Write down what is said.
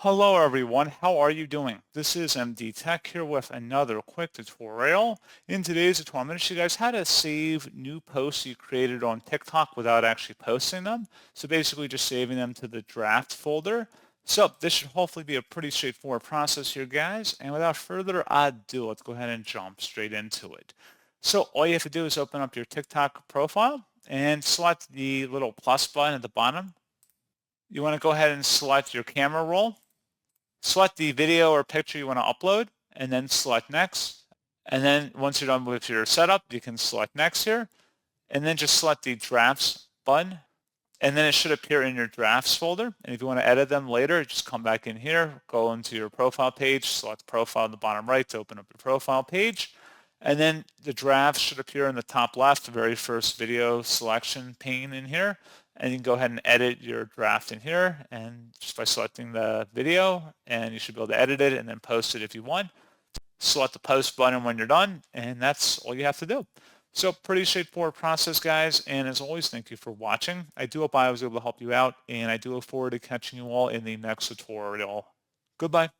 Hello everyone, how are you doing? This is MD Tech here with another quick tutorial. In today's tutorial, I'm going to show you guys how to save new posts you created on TikTok without actually posting them. So basically just saving them to the draft folder. So this should hopefully be a pretty straightforward process here, guys. And without further ado, let's go ahead and jump straight into it. So all you have to do is open up your TikTok profile and select the little plus button at the bottom. You want to go ahead and select your camera roll. Select the video or picture you want to upload and then select next. And then once you're done with your setup, you can select next here and then just select the drafts button. And then it should appear in your drafts folder. And if you want to edit them later, just come back in here, go into your profile page, select profile in the bottom right to open up your profile page. And then the drafts should appear in the top left, the very first video selection pane in here. And you can go ahead and edit your draft in here and just by selecting the video, and you should be able to edit it and then post it if you want. Select the post button when you're done, and that's all you have to do. So pretty straightforward process, guys, and as always, thank you for watching. I do hope I was able to help you out, and I do look forward to catching you all in the next tutorial. Goodbye.